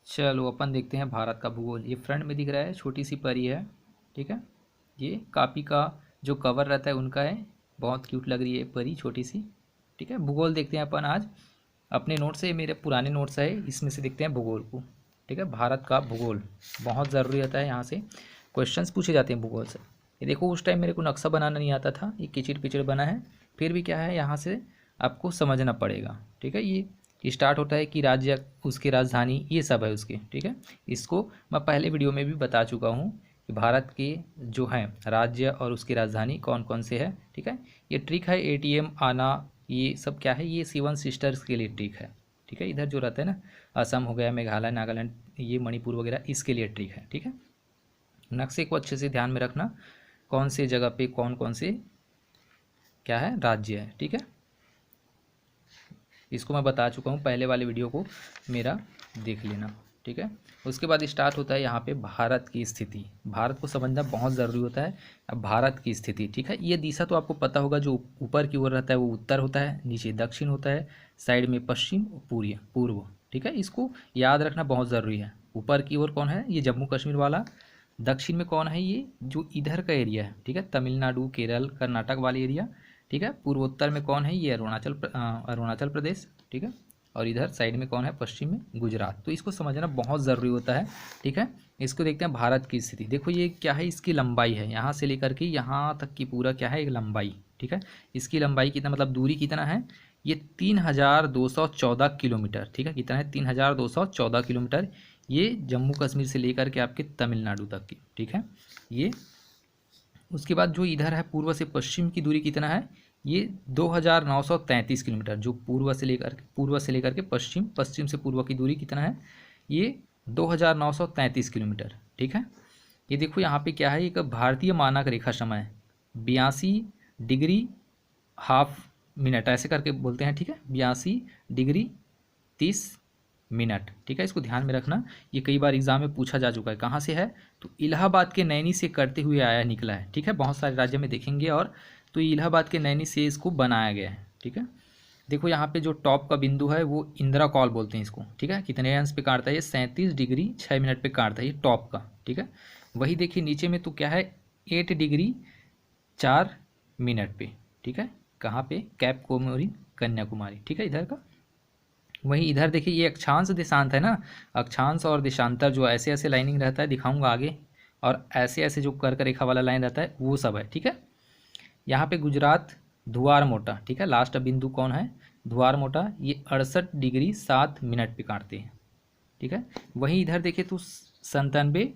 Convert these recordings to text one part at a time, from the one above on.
चलो अपन देखते हैं भारत का भूगोल। ये फ्रंट में दिख रहा है, छोटी सी परी है, ठीक है। ये कॉपी का जो कवर रहता है उनका है, बहुत क्यूट लग रही है परी छोटी सी, ठीक है। भूगोल देखते हैं अपन आज अपने नोट से, मेरे पुराने नोट्स है इसमें से देखते हैं भूगोल को, ठीक है। भारत का भूगोल बहुत ज़रूरी रहता है, यहाँ से क्वेश्चंस पूछे जाते हैं भूगोल से। ये देखो उस टाइम मेरे को नक्शा बनाना नहीं आता था, ये किचिड़ पिचिड़ बना है, फिर भी क्या है यहाँ से आपको समझना पड़ेगा, ठीक है। ये स्टार्ट होता है कि राज्य, उसकी राजधानी, ये सब है उसके, ठीक है। इसको मैं पहले वीडियो में भी बता चुका हूँ कि भारत के जो हैं राज्य और उसकी राजधानी कौन कौन से है, ठीक है। ये ट्रिक है एटीएम आना, ये सब क्या है, ये सेवन सिस्टर्स के लिए ट्रिक है, ठीक है। इधर जो रहता है ना, असम हो गया, मेघालय, नागालैंड, ये मणिपुर वगैरह, इसके लिए ट्रिक है, ठीक है। नक्शे को अच्छे से ध्यान में रखना, कौन से जगह पे कौन कौन से क्या है राज्य है, ठीक है। इसको मैं बता चुका हूँ, पहले वाले वीडियो को मेरा देख लेना, ठीक है। उसके बाद स्टार्ट होता है यहाँ पे भारत की स्थिति। भारत को समझना बहुत ज़रूरी होता है। अब भारत की स्थिति, ठीक है। ये दिशा तो आपको पता होगा, जो ऊपर की ओर रहता है वो उत्तर होता है, नीचे दक्षिण होता है, साइड में पश्चिम, पूर्व, ठीक है। इसको याद रखना बहुत ज़रूरी है। ऊपर की ओर कौन है, ये जम्मू कश्मीर वाला। दक्षिण में कौन है, ये जो इधर का एरिया है, ठीक है, तमिलनाडु, केरल, कर्नाटक वाले एरिया, ठीक है। पूर्वोत्तर में कौन है, ये अरुणाचल प्रदेश, ठीक है। और इधर साइड में कौन है, पश्चिम में गुजरात। तो इसको समझना बहुत ज़रूरी होता है, ठीक है। इसको देखते हैं भारत की स्थिति। देखो ये क्या है, इसकी लंबाई है, यहाँ से लेकर के यहाँ तक की पूरा क्या है, एक लंबाई, ठीक है। इसकी लंबाई कितना, मतलब दूरी कितना है, ये 3214 किलोमीटर, ठीक है। कितना है, 3214 किलोमीटर। ये जम्मू कश्मीर से लेकर के आपके तमिलनाडु तक की, ठीक है। ये उसके बाद जो इधर है पूर्व से पश्चिम की दूरी कितना है, ये 2933 किलोमीटर। जो पूर्व से लेकर के पश्चिम, पश्चिम से पूर्व की दूरी कितना है, ये 2933 किलोमीटर, ठीक है। ये देखो यहाँ पे क्या है, एक भारतीय मानक रेखा समय 82 डिग्री हाफ मिनट, ऐसे करके बोलते हैं, ठीक है। 82 डिग्री 30 मिनट, ठीक है। इसको ध्यान में रखना, ये कई बार एग्जाम में पूछा जा चुका है। कहाँ से है, तो इलाहाबाद के नैनी से करते हुए आया निकला है, ठीक है। बहुत सारे राज्य में देखेंगे, और तो इलाहाबाद के नैनी से इसको बनाया गया है, ठीक है। देखो यहाँ पे जो टॉप का बिंदु है वो इंदिरा कॉल बोलते हैं इसको, ठीक है। कितने अंश पे काटता है, ये 37 डिग्री 6 मिनट पे काटता है, ये टॉप का, ठीक है। वही देखिए नीचे में तो क्या है, 8 डिग्री 4 मिनट पे, ठीक है। कहाँ पे, कैप कोमोरिन, कन्याकुमारी, ठीक है, इधर का। वहीं इधर देखिए ये अक्षांश देशांत है ना, अक्षांश और देशांतर जो ऐसे ऐसे लाइनिंग रहता है, दिखाऊंगा आगे, और ऐसे ऐसे जो कर्क रेखा वाला लाइन रहता है वो सब है, ठीक है। यहाँ पे गुजरात धुआर मोटा, ठीक है, लास्ट बिंदु कौन है, धुआर मोटा, ये 68 डिग्री 7 मिनट पे काटते हैं, ठीक है। वहीं इधर देखिए तो 97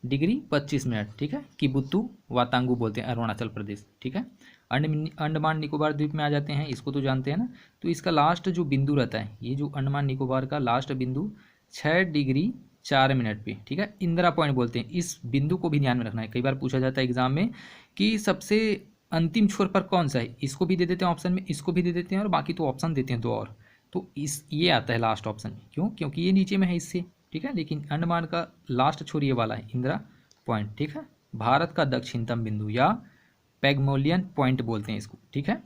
डिग्री 25 मिनट, ठीक है। किबुत्तु वातांगू बोलते हैं, अरुणाचल प्रदेश, ठीक है। अंडमान निकोबार द्वीप में आ जाते हैं, इसको तो जानते हैं ना। तो इसका लास्ट जो बिंदु रहता है, ये जो अंडमान निकोबार का लास्ट बिंदु 6 डिग्री 4 मिनट पे, ठीक है, इंदिरा पॉइंट बोलते हैं। इस बिंदु को भी ध्यान में रखना है, कई बार पूछा जाता है एग्जाम में कि सबसे अंतिम छोर पर कौन सा है, इसको भी दे देते हैं ऑप्शन में, इसको भी दे देते हैं, और बाकी तो ऑप्शन देते हैं दो और, तो इस ये आता है लास्ट ऑप्शन में, क्यों, क्योंकि ये नीचे में है इससे, ठीक है। लेकिन अंडमान का लास्ट छोर ये वाला है, इंदिरा पॉइंट, ठीक है। भारत का दक्षिणतम बिंदु या पैगमोलियन पॉइंट बोलते हैं इसको, ठीक है।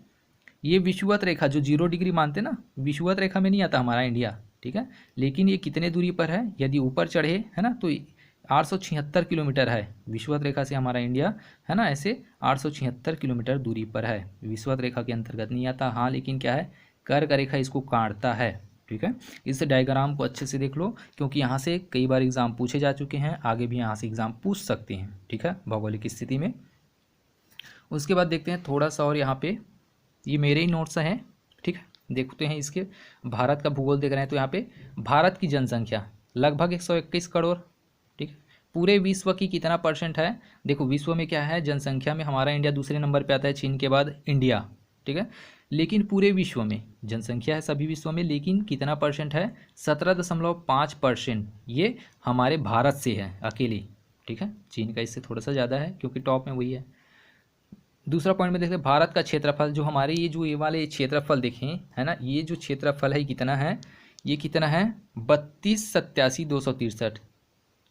ये विषुवत रेखा जो 0 डिग्री मानते हैं ना, विषुवत रेखा में नहीं आता हमारा इंडिया, ठीक है। लेकिन ये कितने दूरी पर है, यदि ऊपर चढ़े है ना, तो 876 किलोमीटर है विषुवत रेखा से हमारा इंडिया, है ना। ऐसे 876 किलोमीटर दूरी पर है, विषुवत रेखा के अंतर्गत नहीं आता, हाँ। लेकिन क्या है, कर्क रेखा इसको काटता है, ठीक है। इस डायग्राम को अच्छे से देख लो, क्योंकि यहाँ से कई बार एग्जाम पूछे जा चुके हैं, आगे भी यहाँ से एग्जाम पूछ सकते हैं, ठीक है, भौगोलिक स्थिति में। उसके बाद देखते हैं थोड़ा सा और, यहाँ पे ये मेरे ही नोट्स हैं, ठीक है। देखते हैं इसके, भारत का भूगोल देख रहे हैं तो यहाँ पे भारत की जनसंख्या लगभग 121 करोड़, ठीक है। पूरे विश्व की कितना परसेंट है, देखो विश्व में क्या है, जनसंख्या में हमारा इंडिया दूसरे नंबर पे आता है, चीन के बाद इंडिया, ठीक है। लेकिन पूरे विश्व में जनसंख्या है सभी विश्व में, लेकिन कितना परसेंट है, 17.5%, ये हमारे भारत से है अकेले, ठीक है। चीन का इससे थोड़ा सा ज़्यादा है, क्योंकि टॉप में वही है। दूसरा पॉइंट में देखते हैं भारत का क्षेत्रफल, जो हमारे ये वाले क्षेत्रफल देखें, है ना, ये जो क्षेत्रफल है कितना है, ये कितना है, 32,87,263,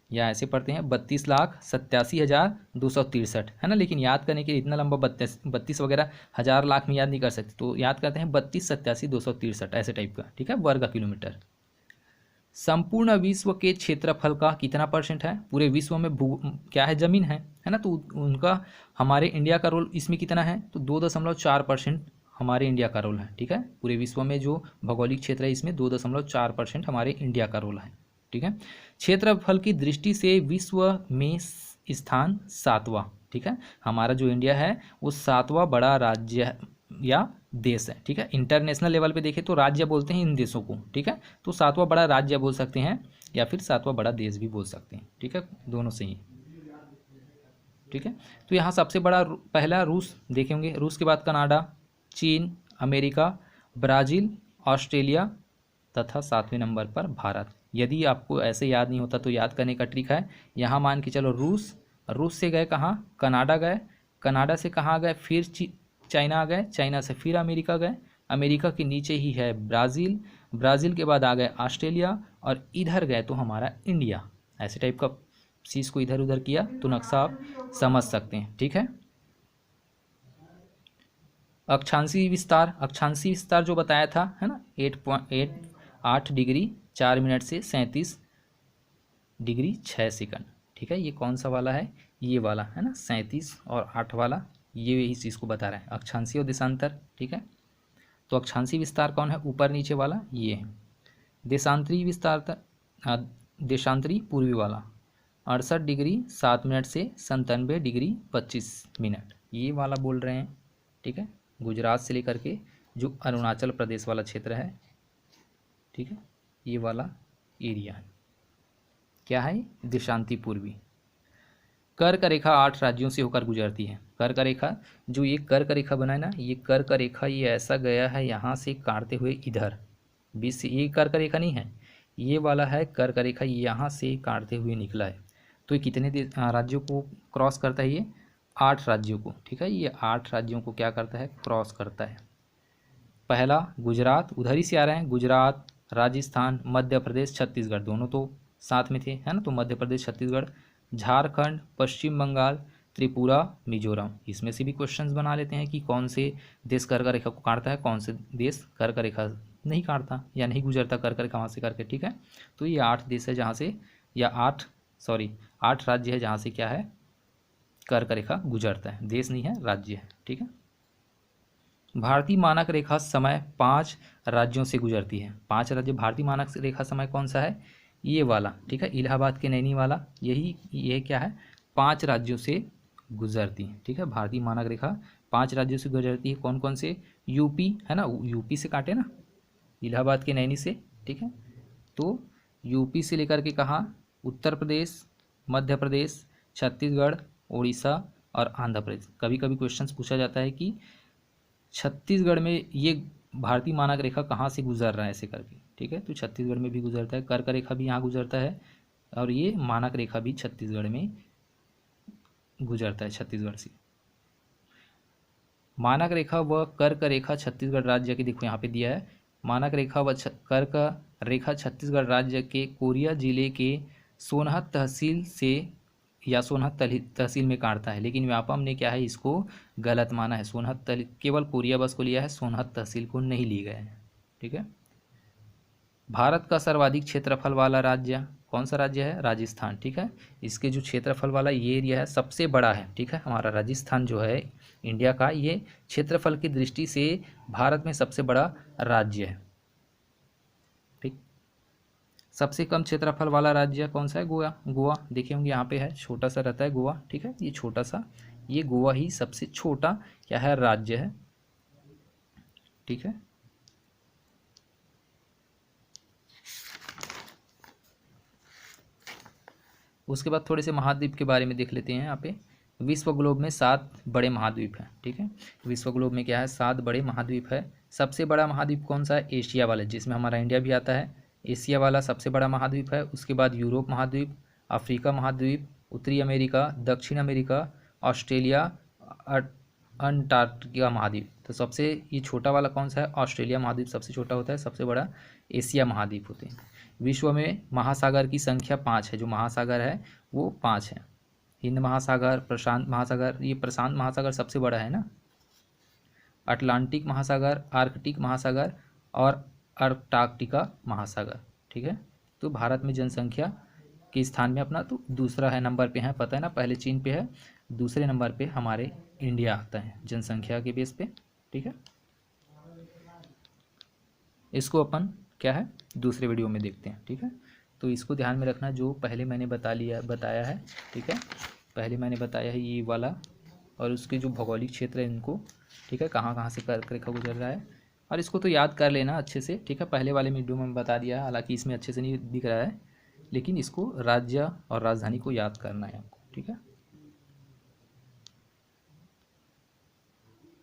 या ऐसे पढ़ते हैं 32,87,263, है ना। लेकिन याद करने के लिए इतना लंबा 32 वगैरह हज़ार लाख में याद नहीं कर सकते, तो याद करते हैं 32,87,263, ऐसे टाइप का, ठीक है, वर्ग किलोमीटर। संपूर्ण विश्व के क्षेत्रफल का कितना परसेंट है? पूरे विश्व में क्या है? जमीन है ना। तो उनका हमारे इंडिया का रोल इसमें कितना है? तो 2.4% हमारे इंडिया का रोल है। ठीक है, पूरे विश्व में जो भौगोलिक क्षेत्र है इसमें 2.4% हमारे इंडिया का रोल है। ठीक है, क्षेत्रफल की दृष्टि से विश्व में स्थान 7वां। ठीक है, हमारा जो इंडिया है वो 7वां बड़ा राज्य या देश है। ठीक है, इंटरनेशनल लेवल पे देखें तो राज्य बोलते हैं इन देशों को। ठीक है, तो 7वां बड़ा राज्य बोल सकते हैं या फिर 7वां बड़ा देश भी बोल सकते हैं। ठीक है, दोनों से ही। ठीक है, तो यहाँ सबसे बड़ा पहला रूस देखेंगे, रूस के बाद कनाडा, चीन, अमेरिका, ब्राज़ील, ऑस्ट्रेलिया तथा 7वें नंबर पर भारत। यदि आपको ऐसे याद नहीं होता तो याद करने का ट्रिक है, यहाँ मान के चलो रूस से गए कहाँ? कनाडा गए, कनाडा से कहाँ गए? फिर चाइना आ गए, चाइना से फिर अमेरिका गए, अमेरिका के नीचे ही है ब्राज़ील, ब्राज़ील के बाद आ गए ऑस्ट्रेलिया और इधर गए तो हमारा इंडिया। ऐसे टाइप का चीज़ को इधर उधर किया तो नक्शा आप समझ सकते हैं। ठीक है, अक्षांशीय विस्तार जो बताया था है ना, 8 डिग्री 4 मिनट से 37 डिग्री 6 सेकंड। ठीक है, ये कौन सा वाला है? ये वाला है ना, 37 और 8 वाला, ये यही चीज़ को बता रहा है, अक्षांशीय और देशांतर। ठीक है, तो अक्षांशीय विस्तार कौन है? ऊपर नीचे वाला ये है। देशांतरी विस्तार देशांतरी पूर्वी वाला 68 डिग्री 7 मिनट से 97 डिग्री 25 मिनट, ये वाला बोल रहे हैं। ठीक है, गुजरात से लेकर के जो अरुणाचल प्रदेश वाला क्षेत्र है, ठीक है, ये वाला एरिया है, क्या है? देशांती पूर्वी। कर्क रेखा 8 राज्यों से होकर गुजरती है। कर्क रेखा, जो ये कर्क रेखा बना है ना, ये कर्क रेखा ये ऐसा गया है यहाँ से काटते हुए इधर बीच से, ये कर्क रेखा नहीं है, ये वाला है कर्क रेखा, यहाँ से काटते हुए निकला है। तो ये कितने राज्यों को क्रॉस करता है? ये 8 राज्यों को। ठीक है, ये 8 राज्यों को क्या करता है? क्रॉस करता है। पहला गुजरात, उधर ही से आ रहे हैं, गुजरात, राजस्थान, मध्य प्रदेश, छत्तीसगढ़, दोनों तो साथ में थे है ना, तो मध्य प्रदेश, छत्तीसगढ़, झारखंड, पश्चिम बंगाल, त्रिपुरा, मिजोरम। इसमें से भी क्वेश्चंस बना लेते हैं कि कौन से देश कर्क रेखा को काटता है, कौन से देश कर्क रेखा नहीं काटता या नहीं गुजरता कर्क रेखा वहाँ से करके। ठीक है, तो ये 8 देश है जहाँ से, या 8 राज्य है जहाँ से क्या है? कर्क रेखा गुजरता है, देश नहीं है, राज्य है। ठीक है, भारतीय मानक रेखा समय 5 राज्यों से गुजरती है। 5 राज्य, भारतीय मानक रेखा समय कौन सा है? ये वाला। ठीक है, इलाहाबाद के नैनी वाला, ये क्या है? 5 राज्यों से गुजरती है। ठीक है, भारतीय मानक रेखा 5 राज्यों से गुजरती है। कौन कौन से? यूपी है ना, यूपी से काटे ना, इलाहाबाद के नैनी से। ठीक है, तो यूपी से लेकर के कहाँ? उत्तर प्रदेश, मध्य प्रदेश, छत्तीसगढ़, उड़ीसा और आंध्र प्रदेश। कभी कभी क्वेश्चंस पूछा जाता है कि छत्तीसगढ़ में ये भारतीय मानक रेखा कहाँ से गुजर रहा है, ऐसे करके। ठीक है, तो छत्तीसगढ़ में भी गुजरता है, कर्क रेखा भी यहाँ गुजरता है और ये मानक रेखा भी छत्तीसगढ़ में गुजरता है, छत्तीसगढ़ से। मानक रेखा व कर्क रेखा छत्तीसगढ़ राज्य की, देखो यहाँ पे दिया है, मानक रेखा व कर्क रेखा छत्तीसगढ़ राज्य के कोरिया जिले के सोनहत तहसील से या सोनहत तहसील में काटता है, लेकिन व्यापम ने क्या है? इसको गलत माना है। सोनहत केवल कोरिया बस को लिया है, सोनहत तहसील को नहीं ली गए हैं। ठीक है, भारत का सर्वाधिक क्षेत्रफल वाला राज्य कौन सा राज्य है? राजस्थान। ठीक है, इसके जो क्षेत्रफल वाला ये एरिया है सबसे बड़ा है। ठीक है, हमारा राजस्थान जो है इंडिया का, ये क्षेत्रफल की दृष्टि से भारत में सबसे बड़ा राज्य है। ठीक, सबसे कम क्षेत्रफल वाला राज्य कौन सा है? गोवा। गोवा देखे होंगे यहाँ पे है, छोटा सा रहता है गोवा। ठीक है, ये छोटा सा, ये गोवा ही सबसे छोटा क्या है? राज्य है। ठीक है, उसके बाद थोड़े से महाद्वीप के बारे में देख लेते हैं। यहाँ पे विश्व ग्लोब में 7 बड़े महाद्वीप हैं। ठीक है, विश्व ग्लोब में क्या है? 7 बड़े महाद्वीप है। सबसे बड़ा महाद्वीप कौन सा है? एशिया वाला, जिसमें हमारा इंडिया भी आता है। एशिया वाला सबसे बड़ा महाद्वीप है। उसके बाद यूरोप महाद्वीप, अफ्रीका महाद्वीप, उत्तरी अमेरिका, दक्षिण अमेरिका, ऑस्ट्रेलिया, अंटार्कटिका महाद्वीप। तो सबसे ये छोटा वाला कौन सा है? ऑस्ट्रेलिया महाद्वीप सबसे छोटा होता है, सबसे बड़ा एशिया महाद्वीप होते हैं। विश्व में महासागर की संख्या 5 है, जो महासागर है वो 5 है। हिंद महासागर, प्रशांत महासागर, ये प्रशांत महासागर सबसे बड़ा है ना, अटलांटिक महासागर, आर्कटिक महासागर और अंटार्कटिका महासागर। ठीक है, तो भारत में जनसंख्या के स्थान में अपना तो दूसरा है नंबर पे है, पता है ना, पहले चीन पे है, दूसरे नंबर पे हमारे इंडिया आता है जनसंख्या के बेस पे। ठीक है, इसको अपन क्या है दूसरे वीडियो में देखते हैं। ठीक है, तो इसको ध्यान में रखना, जो पहले मैंने बताया है। ठीक है, पहले मैंने बताया है ये वाला, और उसके जो भौगोलिक क्षेत्र है इनको, ठीक है, कहाँ कहाँ से कर्क रेखा गुजर रहा है, और इसको तो याद कर लेना अच्छे से। ठीक है, पहले वाले वीडियो में बता दिया है, हालांकि इसमें अच्छे से नहीं दिख रहा है, लेकिन इसको राज्य और राजधानी को याद करना है आपको। ठीक है।